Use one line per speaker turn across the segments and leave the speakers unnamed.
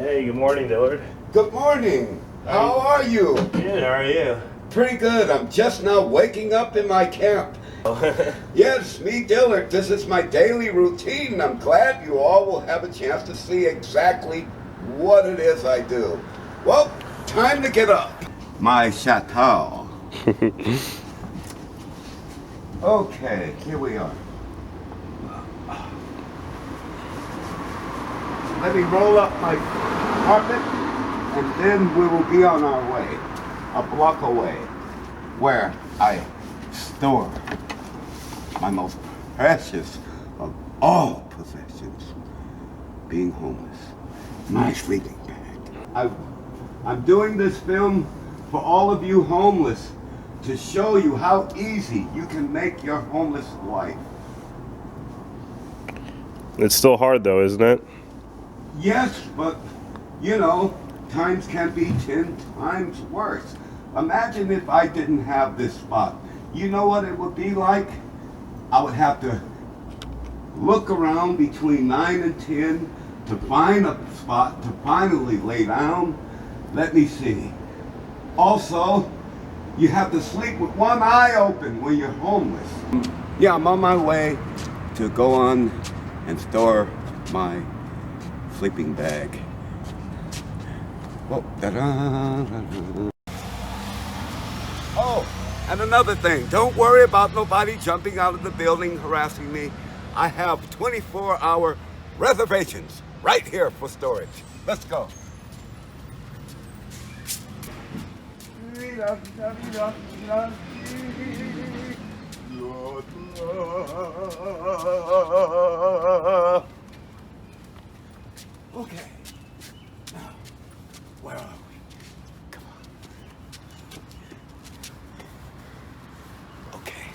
Hey, good morning, Dillard.
Good morning. How are you?
Good, how are you?
Pretty good. I'm just now waking up in my camp. Yes, me, Dillard. This is my daily routine. I'm glad you all will have a chance to see exactly what it is I do. Well, time to get up. My chateau. Okay, here we are. Let me roll up my carpet, and then we will be on our way, a block away, where I store my most precious of all possessions, being homeless, my sleeping bag. I'm doing this film for all of you homeless to show you how easy you can make your homeless life.
It's still hard though, isn't it?
Yes, but you know, times can be 10 times worse. Imagine if I didn't have this spot. You know what it would be like? I would have to look around between 9 and 10 to find a spot to finally lay down. Let me see. Also, you have to sleep with one eye open when you're homeless. Yeah, I'm on my way to go on and store my sleeping bag. Oh, oh, and another thing, don't worry about nobody jumping out of the building harassing me. I have 24-hour reservations right here for storage. Let's go. Okay. Now, where are we? Come on. Okay.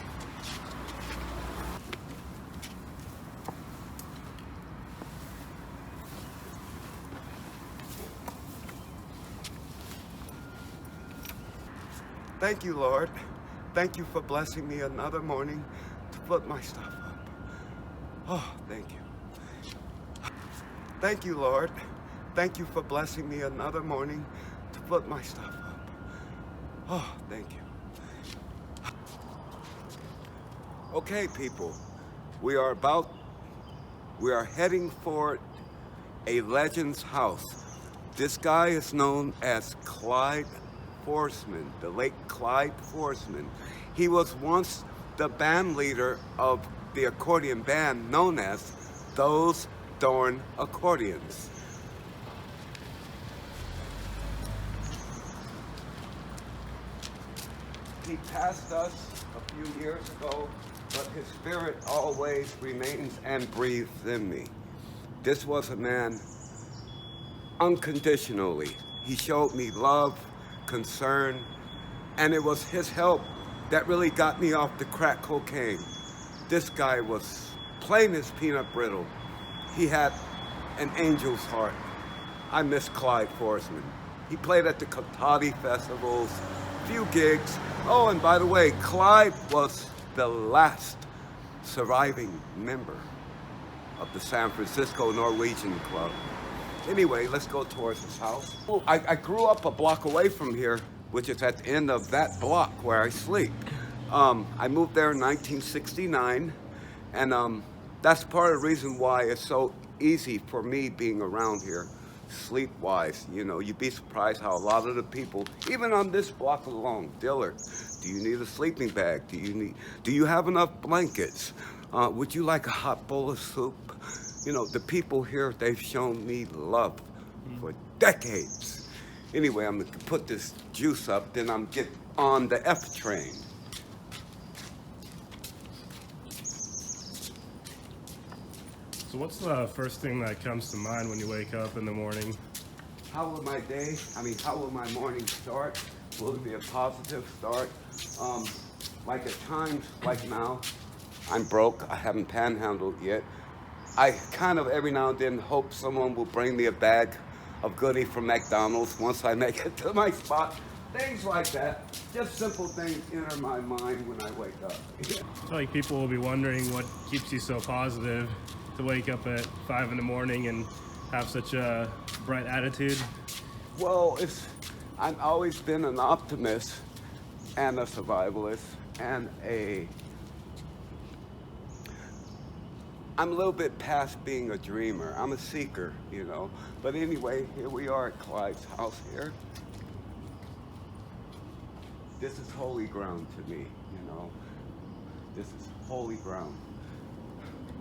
Thank you, Lord. Thank you for blessing me another morning to put my stuff up. Oh, thank you. Thank you, Lord. Thank you for blessing me another morning to put my stuff up. Oh, thank you. Okay, people, we are heading for a legend's house. This guy is known as Clyde Forsman, the late Clyde Forsman. He was once the band leader of the accordion band known as Those Darn Accordions. He passed us a few years ago, but his spirit always remains and breathes in me. This was a man unconditionally. He showed me love, concern, and it was his help that really got me off the crack cocaine. This guy was plain as peanut brittle. He had an angel's heart. I miss Clyde Forsman. He played at the Cotati festivals, few gigs. Oh, and by the way, Clyde was the last surviving member of the San Francisco Norwegian Club. Anyway, let's go towards his house. Oh, I grew up a block away from here, which is at the end of that block where I sleep. I moved there in 1969, and that's part of the reason why it's so easy for me being around here, sleep-wise. You know, you'd be surprised how a lot of the people, even on this block alone, Dillard, do you need a sleeping bag? Do you have enough blankets? Would you like a hot bowl of soup? You know, the people here, they've shown me love for decades. Anyway, I'm gonna put this juice up, then I'm get on the F train.
So what's the first thing that comes to mind when you wake up in the morning?
How will my day, how will my morning start? Will it be a positive start? Like at times, like now, I'm broke, I haven't panhandled yet. I kind of every now and then hope someone will bring me a bag of goodie from McDonald's once I make it to my spot. Things like that. Just simple things enter my mind when I wake up.
I feel like people will be wondering what keeps you so positive to wake up at 5 in the morning and have such a bright attitude?
Well, I've always been an optimist and a survivalist and I'm a little bit past being a dreamer. I'm a seeker, you know. But anyway, here we are at Clyde's house here. This is holy ground to me, you know. This is holy ground.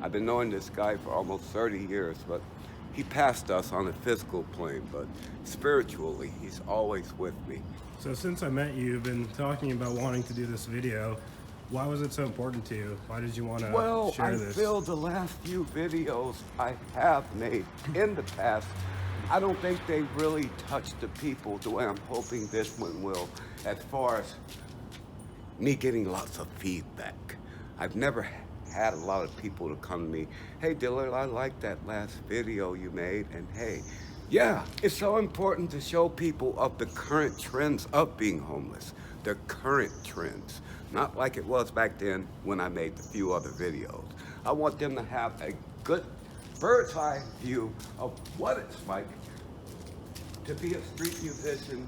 I've been knowing this guy for almost 30 years, but he passed us on a physical plane, but spiritually, he's always with me.
So since I met you, you've been talking about wanting to do this video. Why was it so important to you? Why did you want to share this?
Well, I feel the last few videos I have made in the past, I don't think they really touched the people the way I'm hoping this one will, as far as me getting lots of feedback. I've never had a lot of people to come to me, hey Dillard, I like that last video you made, and hey, yeah, it's so important to show people of the current trends of being homeless, the current trends. Not like it was back then when I made the few other videos. I want them to have a good bird's eye view of what it's like to be a street musician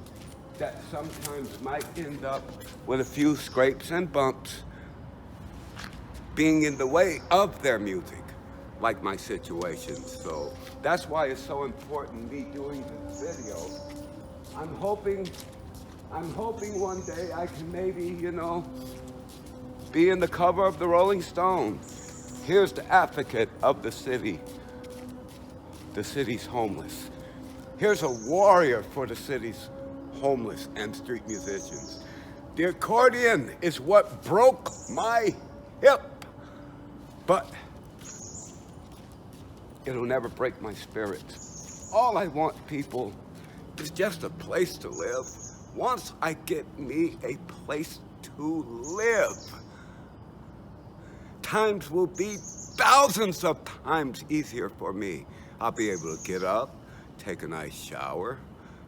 that sometimes might end up with a few scrapes and bumps being in the way of their music, like my situation. So that's why it's so important me doing this video. I'm hoping one day I can maybe, you know, be in the cover of the Rolling Stone. Here's the advocate of the city. The city's homeless. Here's a warrior for the city's homeless and street musicians. The accordion is what broke my hip, but it'll never break my spirit. All I want, people, is just a place to live. Once I get me a place to live, times will be thousands of times easier for me. I'll be able to get up, take a nice shower,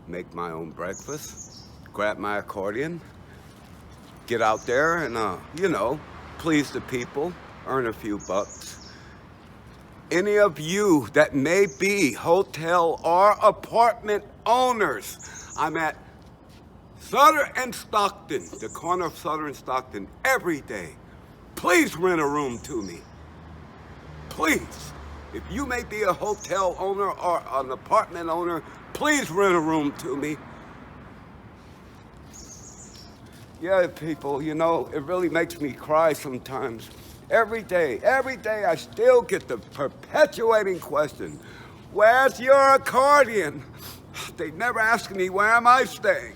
make my own breakfast, grab my accordion, get out there and, you know, please the people, earn a few bucks. Any of you that may be hotel or apartment owners, I'm at Sutter and Stockton, the corner of Sutter and Stockton, every day. Please rent a room to me. Please. If you may be a hotel owner or an apartment owner, please rent a room to me. Yeah, people, you know, it really makes me cry sometimes. Every day I still get the perpetuating question, where's your accordion? They never ask me, where am I staying?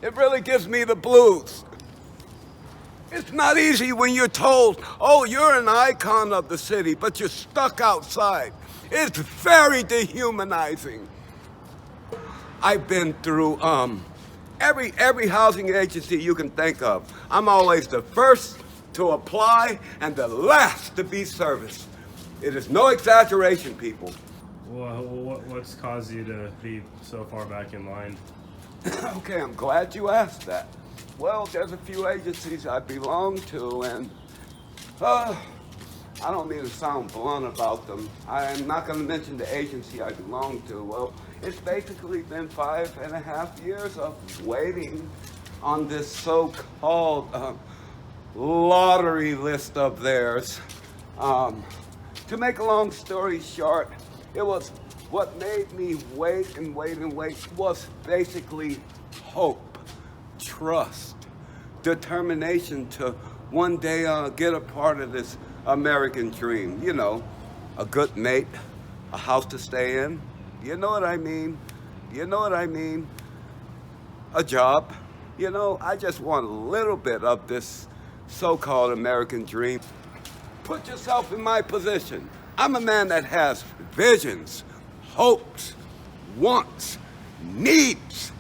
It really gives me the blues. It's not easy when you're told, oh, you're an icon of the city, but you're stuck outside. It's very dehumanizing. I've been through every housing agency you can think of. I'm always the first to apply and the last to be serviced. It is no exaggeration, people.
Well, what's caused you to be so far back in line?
Okay, I'm glad you asked that. Well, there's a few agencies I belong to, and I don't mean to sound blunt about them. I'm not going to mention the agency I belong to. Well, it's basically been 5.5 years of waiting on this so-called lottery list of theirs. To make a long story short, it was what made me wait and wait and wait was basically hope, trust, determination to one day get a part of this American dream. You know, a good mate, a house to stay in. You know what I mean? You know what I mean? A job. You know, I just want a little bit of this so-called American dream. Put yourself in my position. I'm a man that has visions, hopes, wants, needs.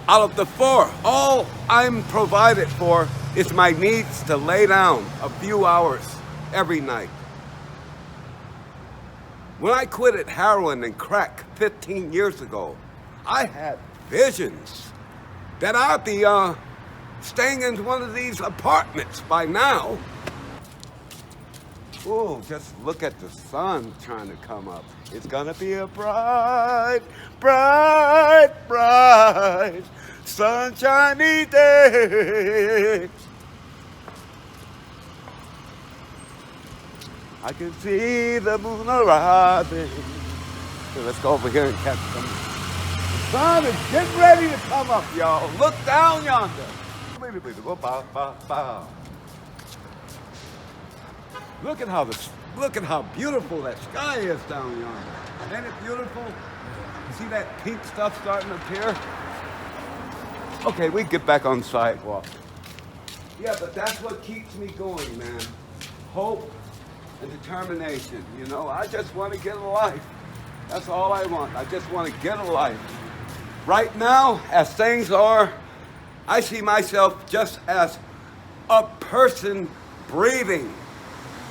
Out of the four, all I'm provided for is my needs to lay down a few hours every night. When I quitted heroin and crack 15 years ago, I had visions that I'd be staying in one of these apartments by now. Ooh, just look at the sun trying to come up. It's gonna be a bright, bright, bright, sunshiny day. I can see the moon rising. So let's go over here and catch some. The sun is getting ready to come up, y'all. Look down yonder. Look at how beautiful that sky is down yonder. Ain't it beautiful? You see that pink stuff starting to appear? Okay, we get back on the sidewalk. Yeah, but that's what keeps me going, man. Hope and determination. You know, I just want to get a life. That's all I want. I just want to get a life. Right now, as things are, I see myself just as a person breathing.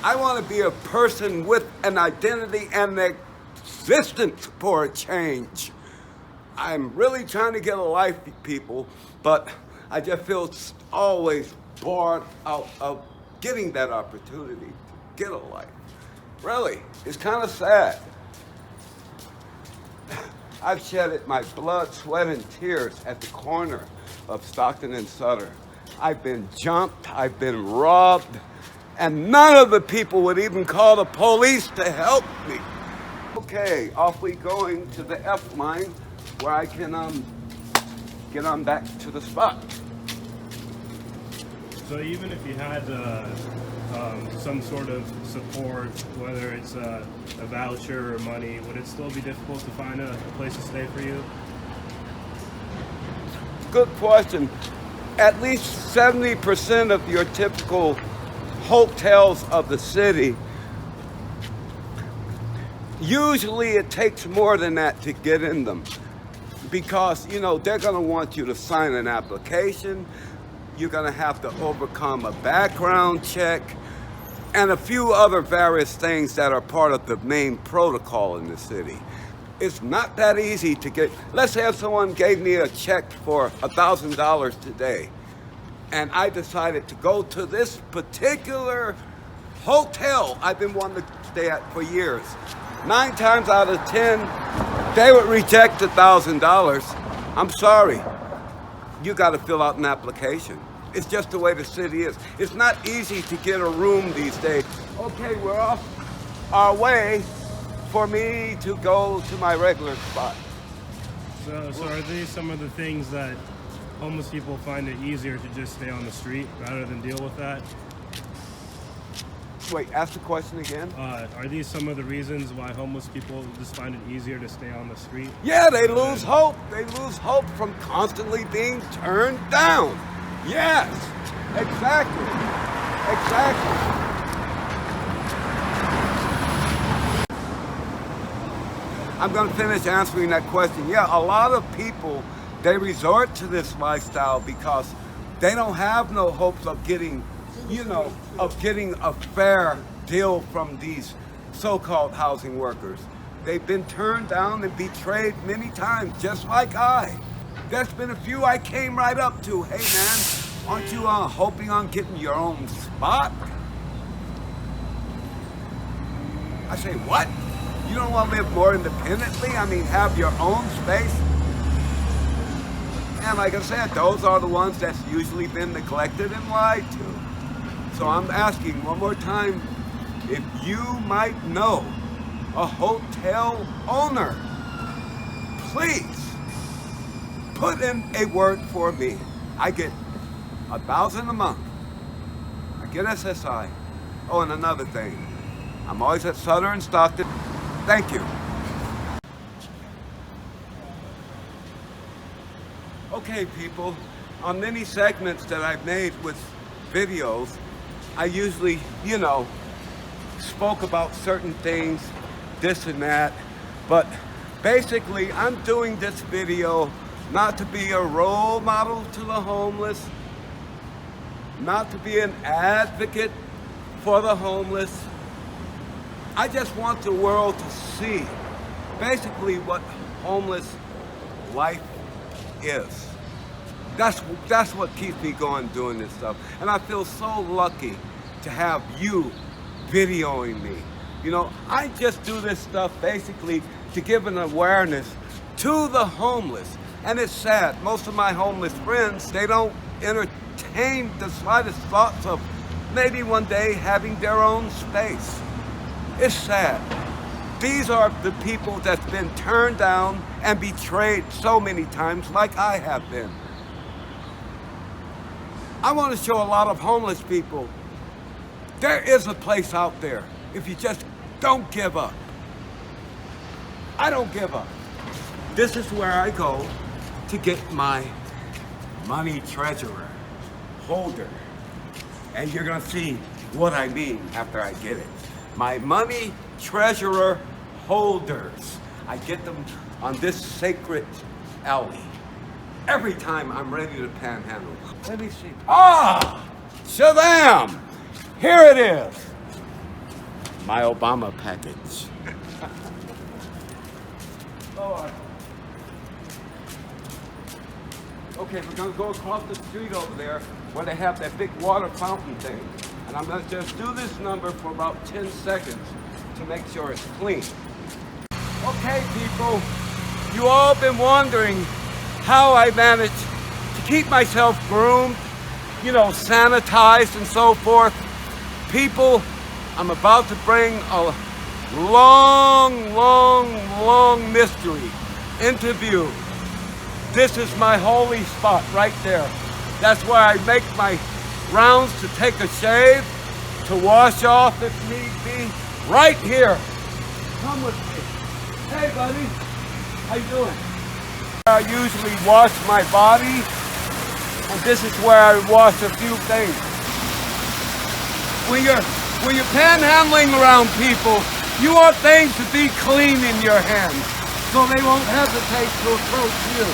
I want to be a person with an identity and an existence for a change. I'm really trying to get a life, people, but I just feel always barred out of getting that opportunity to get a life. Really, it's kind of sad. I've shedded my blood, sweat, and tears at the corner of Stockton and Sutter. I've been jumped, I've been robbed, and none of the people would even call the police to help me. Okay, off we going to the F line where I can get on back to the spot.
So even if you had some sort of support, whether it's a voucher or money, would it still be difficult to find a place to stay for you?
Good question. At least 70% of your typical hotels of the city, usually it takes more than that to get in them. Because, you know, they're going to want you to sign an application. You're going to have to overcome a background check and a few other various things that are part of the main protocol in the city. It's not that easy to get. Let's say if someone gave me a check for $1,000 today, and I decided to go to this particular hotel I've been wanting to stay at for years. 9 times out of 10, they would reject $1,000. I'm sorry. You got to fill out an application. It's just the way the city is. It's not easy to get a room these days. Okay, we're off our way for me to go to my regular spot.
So are these some of the things that homeless people find it easier to just stay on the street rather than deal with that?
Wait, ask the question again.
Are these some of the reasons why homeless people just find it easier to stay on the street?
Yeah, they lose hope. They lose hope from constantly being turned down. Yes, exactly. Exactly. I'm going to finish answering that question. Yeah, a lot of people, they resort to this lifestyle because they don't have no hopes of getting, you know, of getting a fair deal from these so-called housing workers. They've been turned down and betrayed many times, just like I. There's been a few I came right up to. Hey man, aren't you hoping on getting your own spot? I say, what? You don't want to live more independently? I mean, have your own space? And like I said, those are the ones that's usually been neglected and lied to. So I'm asking one more time, if you might know a hotel owner, please put in a word for me. I get $1,000 a month. I get SSI. Oh, and another thing, I'm always at Sutter and Stockton. Thank you. Okay, people, on many segments that I've made with videos, I usually, you know, spoke about certain things, this and that, but basically I'm doing this video not to be a role model to the homeless, not to be an advocate for the homeless. I just want the world to see basically what homeless life is. That's what keeps me going doing this stuff. And I feel so lucky to have you videoing me. You know, I just do this stuff basically to give an awareness to the homeless. And it's sad, most of my homeless friends, they don't entertain the slightest thoughts of maybe one day having their own space. It's sad. These are the people that's been turned down and betrayed so many times like I have been. I want to show a lot of homeless people there is a place out there if you just don't give up. I don't give up. This is where I go to get my money treasurer holder. And you're gonna see what I mean after I get it. My money treasurer holders. I get them on this sacred alley. Every time I'm ready to panhandle. Let me see. Ah! Shazam! Here it is. My Obama package. Lord. Okay, we're gonna go across the street over there where they have that big water fountain thing. And I'm gonna just do this number for about 10 seconds to make sure it's clean. Okay, people, you all been wondering how I managed to keep myself groomed, you know, sanitized and so forth. People, I'm about to bring a long mystery into view. This is my holy spot right there. That's where I make my rounds to take a shave, to wash off if need be. Right here. Come with me. Hey, buddy. How you doing? I usually wash my body, and this is where I wash a few things. When you're panhandling around people, you want things to be clean in your hands, so they won't hesitate to approach you.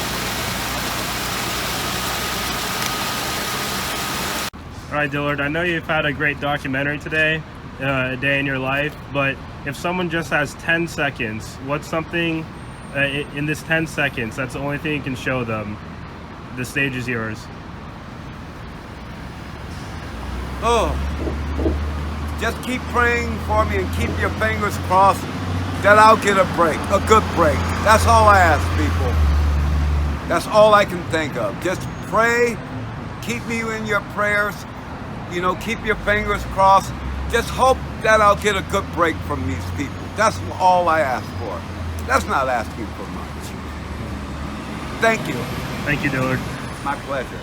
All right, Dillard, I know you've had a great documentary today, a day in your life, but if someone just has 10 seconds, what's something in this 10 seconds, that's the only thing you can show them? The stage is yours.
Oh, just keep praying for me and keep your fingers crossed that I'll get a break, a good break. That's all I ask people. That's all I can think of. Just pray, keep me in your prayers, you know, keep your fingers crossed. Just hope that I'll get a good break from these people. That's all I ask for. That's not asking for much. Thank you.
Thank you, Dillard.
My pleasure.